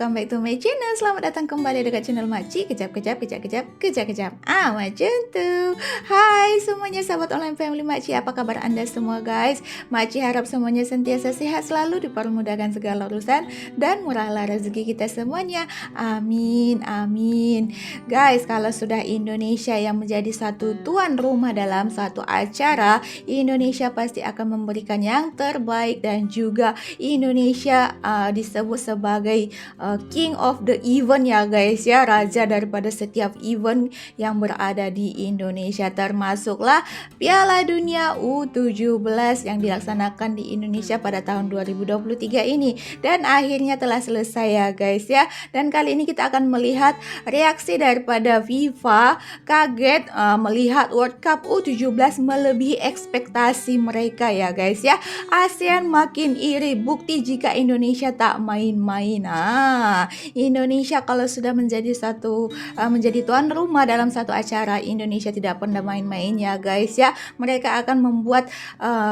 welcome back to my channel. Selamat datang kembali dekat channel Makcik. Kejap. Macam tu. Hai semuanya sahabat online family Makcik, apa kabar anda semua guys? Makcik harap semuanya sentiasa sehat selalu, dipermudahkan segala urusan dan murahlah rezeki kita semuanya. Amin. Guys, kalau sudah Indonesia yang menjadi satu tuan rumah dalam satu acara, Indonesia pasti akan memberikan yang terbaik, dan juga Indonesia disebut sebagai king of the event ya guys ya, raja daripada setiap event yang berada di Indonesia, termasuklah Piala Dunia U17 yang dilaksanakan di Indonesia pada tahun 2023 ini, dan akhirnya telah selesai ya guys ya. Dan kali ini kita akan melihat reaksi daripada FIFA kaget melihat World Cup U17 melebihi ekspektasi mereka ya guys ya. ASEAN makin iri, bukti jika Indonesia tak main-main. Indonesia kalau sudah menjadi menjadi tuan rumah dalam satu acara, Indonesia tidak pernah main-main ya guys ya. Mereka akan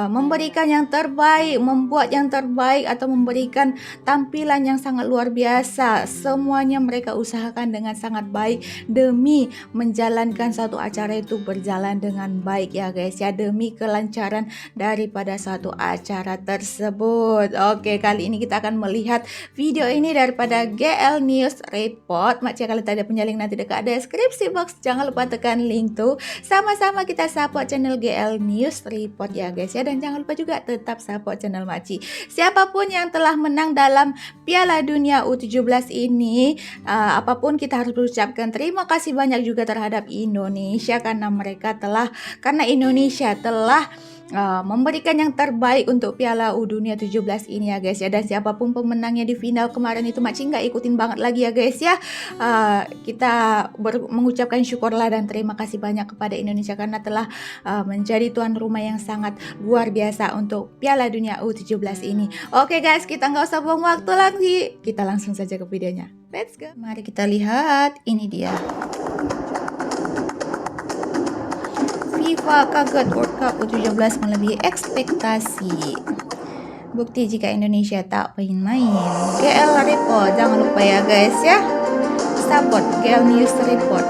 memberikan yang terbaik, membuat yang terbaik, atau memberikan tampilan yang sangat luar biasa. Semuanya mereka usahakan dengan sangat baik demi menjalankan satu acara itu berjalan dengan baik ya guys ya, demi kelancaran daripada suatu acara tersebut. Oke, kali ini kita akan melihat video ini daripada GL News Report. Makcik kalau tak ada punya link nanti dekat deskripsi box, jangan lupa tekan link tuh. Sama-sama kita support channel GL News Report ya guys ya, dan jangan lupa juga tetap support channel Makcik. Siapapun yang telah menang dalam Piala Dunia U17 ini, apapun kita harus berucapkan terima kasih banyak juga terhadap Indonesia, karena Indonesia telah memberikan yang terbaik untuk Piala U Dunia 17 ini ya guys ya. Dan siapapun pemenangnya di final kemarin itu Makcik nggak ikutin banget lagi ya guys ya. Kita mengucapkan syukurlah dan terima kasih banyak kepada Indonesia karena telah menjadi tuan rumah yang sangat luar biasa untuk Piala Dunia U17 ini. Oke guys, kita nggak usah buang waktu lagi, kita langsung saja ke videonya. Let's go. Mari kita lihat, ini dia. FIFA kaget World Cup U17 melebihi ekspektasi. Bukti jika Indonesia tak main-main. GL Report, jangan lupa ya guys ya. Support GL News Report.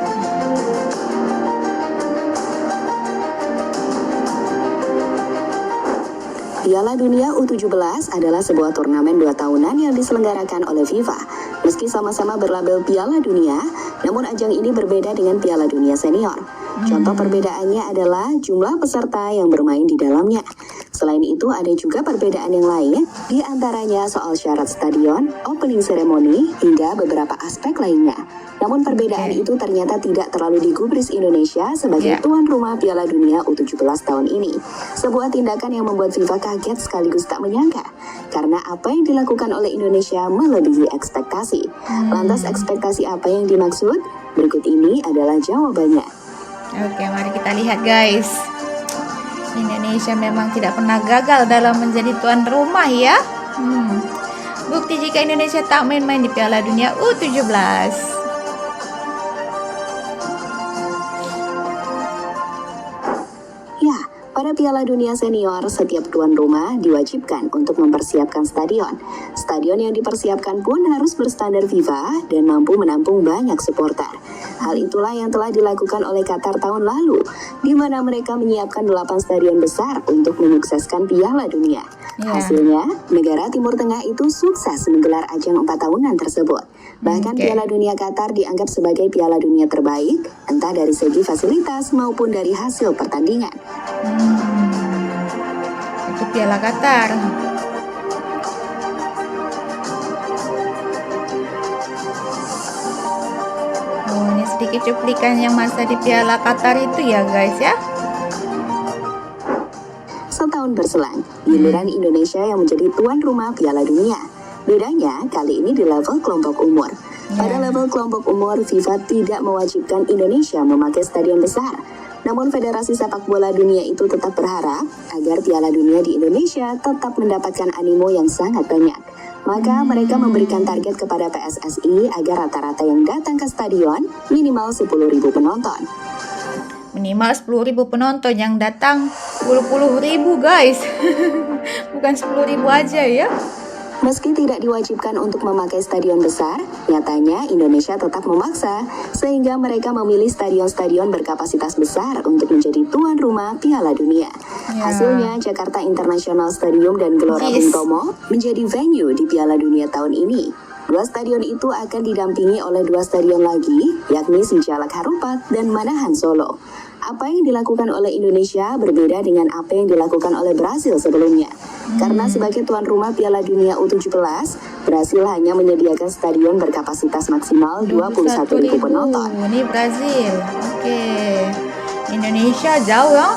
Piala Dunia U17 adalah sebuah turnamen 2 tahunan yang diselenggarakan oleh FIFA. Meski sama-sama berlabel Piala Dunia, namun ajang ini berbeda dengan Piala Dunia Senior. Contoh perbedaannya adalah jumlah peserta yang bermain di dalamnya. Selain itu ada juga perbedaan yang lain, di antaranya soal syarat stadion, opening ceremony, hingga beberapa aspek lainnya. Namun perbedaan itu ternyata tidak terlalu digubris Indonesia sebagai tuan rumah Piala Dunia U17 tahun ini. Sebuah tindakan yang membuat FIFA kaget sekaligus tak menyangka, karena apa yang dilakukan oleh Indonesia melebihi ekspektasi. Lantas ekspektasi apa yang dimaksud? Berikut ini adalah jawabannya. Oke, mari kita lihat guys. Indonesia memang tidak pernah gagal dalam menjadi tuan rumah ya. Bukti jika Indonesia tak main-main di Piala Dunia U17. Pada Piala Dunia Senior, setiap tuan rumah diwajibkan untuk mempersiapkan stadion. Stadion yang dipersiapkan pun harus berstandar FIFA dan mampu menampung banyak supporter. Hal itulah yang telah dilakukan oleh Qatar tahun lalu, di mana mereka menyiapkan 8 stadion besar untuk menyukseskan Piala Dunia. Hasilnya, negara Timur Tengah itu sukses menggelar ajang 4 tahunan tersebut. Bahkan Piala Dunia Qatar dianggap sebagai Piala Dunia terbaik, entah dari segi fasilitas maupun dari hasil pertandingan. Itu Piala Qatar. Ini sedikit cuplikan yang masa di Piala Qatar itu ya guys ya. Setahun berselang, giliran Indonesia yang menjadi tuan rumah Piala Dunia. Bedanya kali ini di level kelompok umur. Pada level kelompok umur, FIFA tidak mewajibkan Indonesia memakai stadion besar. Namun Federasi Sepak Bola Dunia itu tetap berharap agar Piala Dunia di Indonesia tetap mendapatkan animo yang sangat banyak. Maka mereka memberikan target kepada PSSI agar rata-rata yang datang ke stadion minimal 10.000 penonton. Minimal 10.000 penonton, yang datang 10.000 guys. Bukan 10.000 aja ya. Meski tidak diwajibkan untuk memakai stadion besar, nyatanya Indonesia tetap memaksa, sehingga mereka memilih stadion-stadion berkapasitas besar untuk menjadi tuan rumah Piala Dunia. Ya. Hasilnya, Jakarta International Stadium dan Gelora Bung Tomo menjadi venue di Piala Dunia tahun ini. Dua stadion itu akan didampingi oleh dua stadion lagi, yakni Sijalak Harupat dan Manahan Solo. Apa yang dilakukan oleh Indonesia berbeda dengan apa yang dilakukan oleh Brasil sebelumnya. Karena sebagai tuan rumah Piala Dunia U17, Brasil hanya menyediakan stadion berkapasitas maksimal 21.000 penonton. Ini Brasil. Oke. Indonesia jauh ya.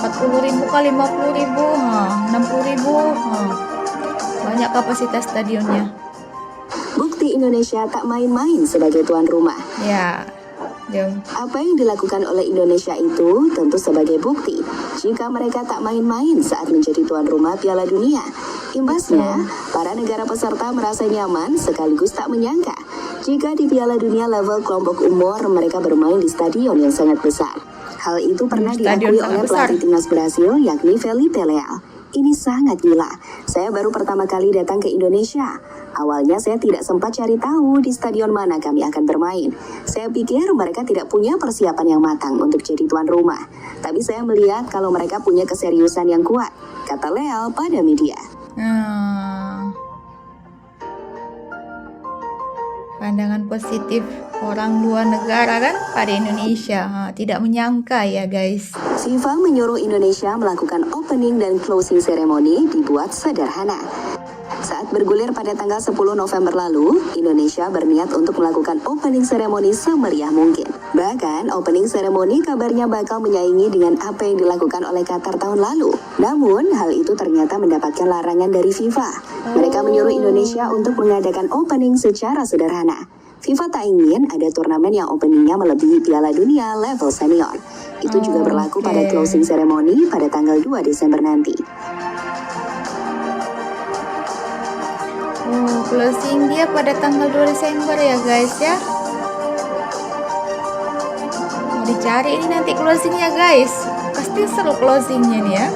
40.000 kali 50.000, 60.000. Banyak kapasitas stadionnya. Bukti Indonesia tak main-main sebagai tuan rumah. Ya. Apa yang dilakukan oleh Indonesia itu tentu sebagai bukti jika mereka tak main-main saat menjadi tuan rumah Piala Dunia. Imbasnya, para negara peserta merasa nyaman sekaligus tak menyangka jika di Piala Dunia level kelompok umur mereka bermain di stadion yang sangat besar. Hal itu pernah diakui oleh pelatih timnas Brasil yakni Felipe Leal. Ini sangat gila. Saya baru pertama kali datang ke Indonesia. Awalnya saya tidak sempat cari tahu di stadion mana kami akan bermain. Saya pikir mereka tidak punya persiapan yang matang untuk jadi tuan rumah. Tapi saya melihat kalau mereka punya keseriusan yang kuat, kata Leal pada media. Pandangan positif orang luar negara kan pada Indonesia. Tidak menyangka ya guys. FIFA menyuruh Indonesia melakukan opening dan closing ceremony dibuat sederhana. Saat bergulir pada tanggal 10 November lalu, Indonesia berniat untuk melakukan opening ceremony semeriah mungkin. Bahkan, opening ceremony kabarnya bakal menyaingi dengan apa yang dilakukan oleh Qatar tahun lalu. Namun, hal itu ternyata mendapatkan larangan dari FIFA. Mereka menyuruh Indonesia untuk mengadakan opening secara sederhana. FIFA tak ingin ada turnamen yang openingnya melebihi Piala Dunia level senior. Itu juga berlaku pada closing ceremony pada tanggal 2 Desember nanti. Closing dia pada tanggal 2 Desember ya guys ya. Mau dicari ini nanti closingnya guys. Pasti seru closingnya nih ya.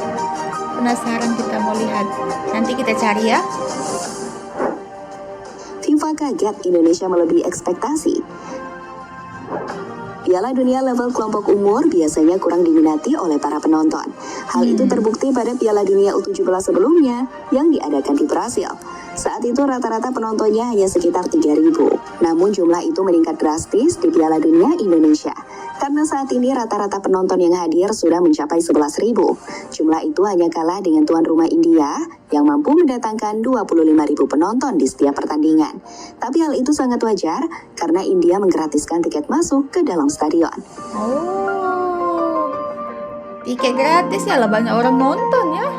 Penasaran kita mau lihat. Nanti kita cari ya. FIFA kaget Indonesia melebihi ekspektasi. Piala Dunia level kelompok umur biasanya kurang diminati oleh para penonton. Hal itu terbukti pada Piala Dunia U17 sebelumnya yang diadakan di Brasil. Saat itu rata-rata penontonnya hanya sekitar 3.000. Namun jumlah itu meningkat drastis di Piala Dunia Indonesia. Karena saat ini rata-rata penonton yang hadir sudah mencapai 11.000. Jumlah itu hanya kalah dengan tuan rumah India yang mampu mendatangkan 25.000 penonton di setiap pertandingan. Tapi hal itu sangat wajar karena India menggratiskan tiket masuk ke dalam stadion. Tiket gratis ya lah, banyak orang nonton ya.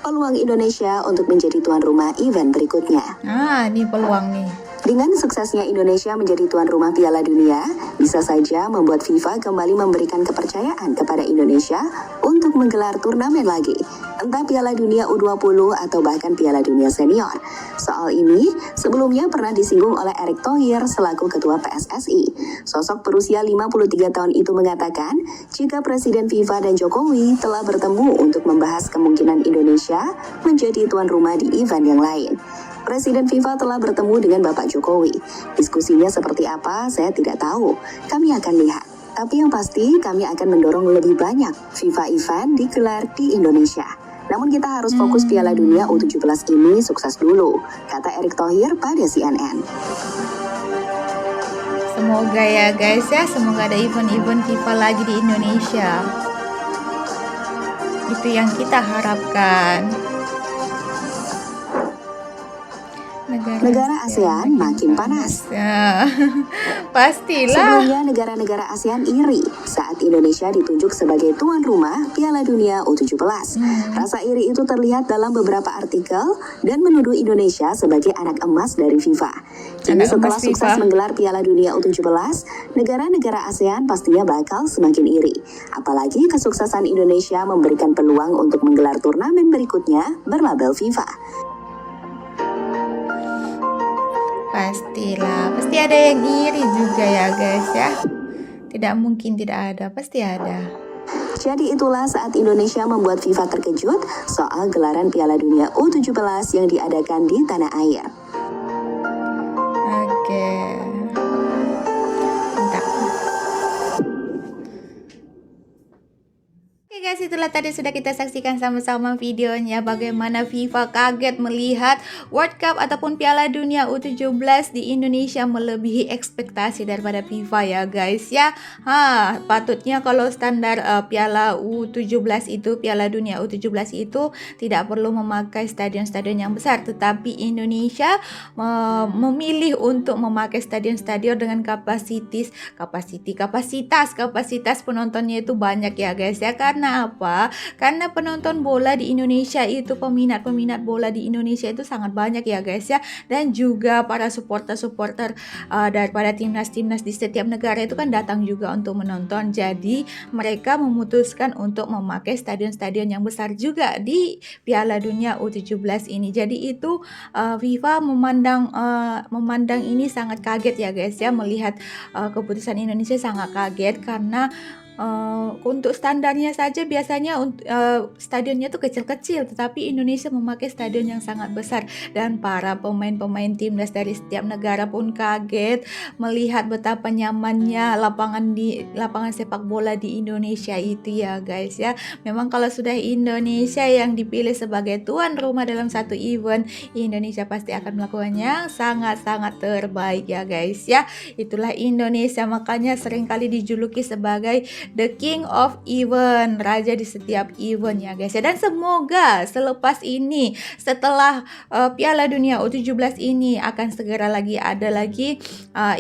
Peluang Indonesia untuk menjadi tuan rumah event berikutnya. Ini peluang nih. Dengan suksesnya Indonesia menjadi tuan rumah Piala Dunia, bisa saja membuat FIFA kembali memberikan kepercayaan kepada Indonesia untuk menggelar turnamen lagi, entah Piala Dunia U20 atau bahkan Piala Dunia Senior. Soal ini, sebelumnya pernah disinggung oleh Erick Thohir selaku Ketua PSSI. Sosok berusia 53 tahun itu mengatakan, jika Presiden FIFA dan Jokowi telah bertemu untuk membahas kemungkinan Indonesia menjadi tuan rumah di event yang lain. Presiden FIFA telah bertemu dengan Bapak Jokowi. Diskusinya seperti apa, saya tidak tahu. Kami akan lihat. Tapi yang pasti, kami akan mendorong lebih banyak FIFA event digelar di Indonesia. Namun kita harus fokus Piala Dunia U17 ini sukses dulu, kata Erick Thohir pada CNN. Semoga ya guys ya, semoga ada event-event FIFA lagi di Indonesia. Itu yang kita harapkan. Negara ASEAN makin panas. Pastilah. Sebelumnya negara-negara ASEAN iri saat Indonesia ditunjuk sebagai tuan rumah Piala Dunia U17. Rasa iri itu terlihat dalam beberapa artikel dan menuduh Indonesia sebagai anak emas dari FIFA. Kini setelah sukses menggelar Piala Dunia U17, negara-negara ASEAN pastinya bakal semakin iri. Apalagi kesuksesan Indonesia memberikan peluang untuk menggelar turnamen berikutnya berlabel FIFA. Pastilah, pasti ada yang iri juga ya guys ya. Tidak mungkin tidak ada, pasti ada. Jadi itulah saat Indonesia membuat FIFA terkejut soal gelaran Piala Dunia U17 yang diadakan di tanah air. Oke. Bentar. Oke guys, itulah tadi sudah kita saksikan sama-sama videonya bagaimana FIFA kaget melihat World Cup ataupun Piala Dunia U17 di Indonesia melebihi ekspektasi daripada FIFA ya guys ya. Patutnya kalau standar Piala U17 itu, Piala Dunia U17 itu tidak perlu memakai stadion-stadion yang besar, tetapi Indonesia memilih untuk memakai stadion-stadion dengan kapasitas penontonnya itu banyak ya guys ya. Karena apa? Karena penonton bola di Indonesia itu, peminat bola di Indonesia itu sangat banyak ya guys ya. Dan juga para supporter daripada timnas di setiap negara itu kan datang juga untuk menonton. Jadi mereka memutuskan untuk memakai stadion-stadion yang besar juga di Piala Dunia U17 ini. Jadi itu FIFA memandang ini sangat kaget ya guys ya, melihat keputusan Indonesia sangat kaget karena untuk standarnya saja biasanya stadionnya tuh kecil-kecil, tetapi Indonesia memakai stadion yang sangat besar dan para pemain-pemain timnas dari setiap negara pun kaget melihat betapa nyamannya lapangan sepak bola di Indonesia itu ya guys ya. Memang kalau sudah Indonesia yang dipilih sebagai tuan rumah dalam satu event, Indonesia pasti akan melakukannya sangat-sangat terbaik ya guys ya. Itulah Indonesia, makanya seringkali dijuluki sebagai the king of event, raja di setiap event ya guys ya. Dan semoga selepas ini, setelah Piala Dunia U17 ini akan segera ada lagi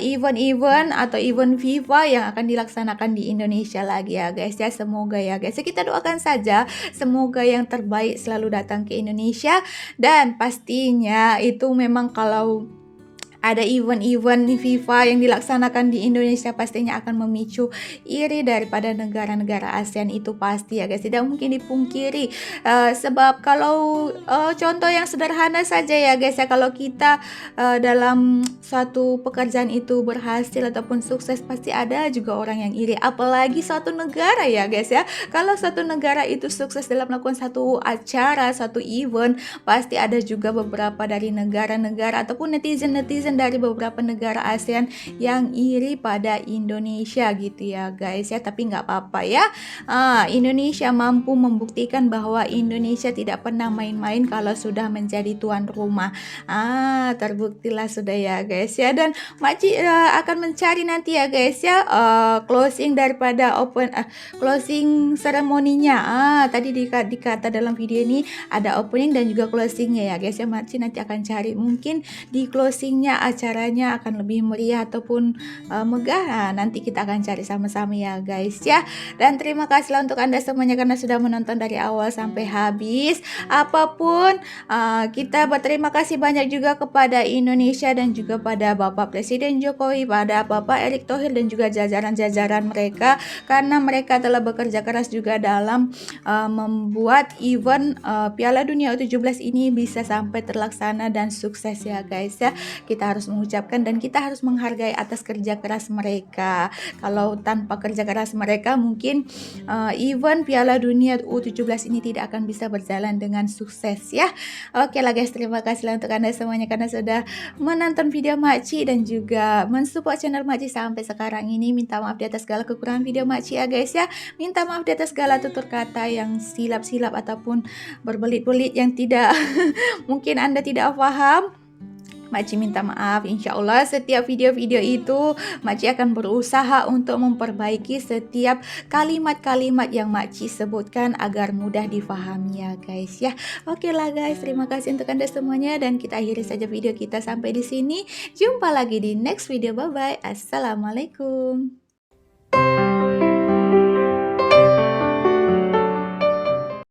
event-event atau event FIFA yang akan dilaksanakan di Indonesia lagi ya guys ya. Semoga ya guys ya, kita doakan saja semoga yang terbaik selalu datang ke Indonesia. Dan pastinya itu memang kalau ada event-event FIFA yang dilaksanakan di Indonesia pastinya akan memicu iri daripada negara-negara ASEAN, itu pasti ya guys, tidak mungkin dipungkiri. Sebab kalau contoh yang sederhana saja ya guys ya, kalau kita dalam suatu pekerjaan itu berhasil ataupun sukses, pasti ada juga orang yang iri, apalagi suatu negara ya guys ya. Kalau suatu negara itu sukses dalam melakukan satu acara, satu event, pasti ada juga beberapa dari negara-negara ataupun netizen dari beberapa negara ASEAN yang iri pada Indonesia gitu ya guys ya. Tapi nggak apa-apa ya, Indonesia mampu membuktikan bahwa Indonesia tidak pernah main-main kalau sudah menjadi tuan rumah. Terbuktilah sudah ya guys ya. Dan Makci akan mencari nanti ya guys ya closing daripada closing seremoninya. Tadi dikata dalam video ini ada opening dan juga closingnya ya guys ya. Makci nanti akan cari, mungkin di closingnya acaranya akan lebih meriah ataupun megah. Nanti kita akan cari sama-sama ya guys ya. Dan terima kasih untuk Anda semuanya karena sudah menonton dari awal sampai habis. Apapun kita berterima kasih banyak juga kepada Indonesia dan juga pada Bapak Presiden Jokowi, pada Bapak Erick Thohir dan juga jajaran-jajaran mereka, karena mereka telah bekerja keras juga dalam membuat event Piala Dunia U17 ini bisa sampai terlaksana dan sukses ya guys ya. Kita harus mengucapkan dan kita harus menghargai atas kerja keras mereka. Kalau tanpa kerja keras mereka, mungkin event Piala Dunia U17 ini tidak akan bisa berjalan dengan sukses ya. Oke lah guys, terima kasih untuk Anda semuanya karena sudah menonton video Makci dan juga mensupport channel Makci sampai sekarang ini. Minta maaf di atas segala kekurangan video Makci ya guys ya. Minta maaf di atas segala tutur kata yang silap-silap ataupun berbelit-belit yang tidak mungkin Anda tidak paham. Makci minta maaf. Insya Allah setiap video-video itu Makci akan berusaha untuk memperbaiki setiap kalimat-kalimat yang Makci sebutkan agar mudah difahami ya guys ya. Oke lah guys, terima kasih untuk Anda semuanya dan kita akhiri saja video kita sampai di sini. Jumpa lagi di next video. Bye bye. Assalamualaikum.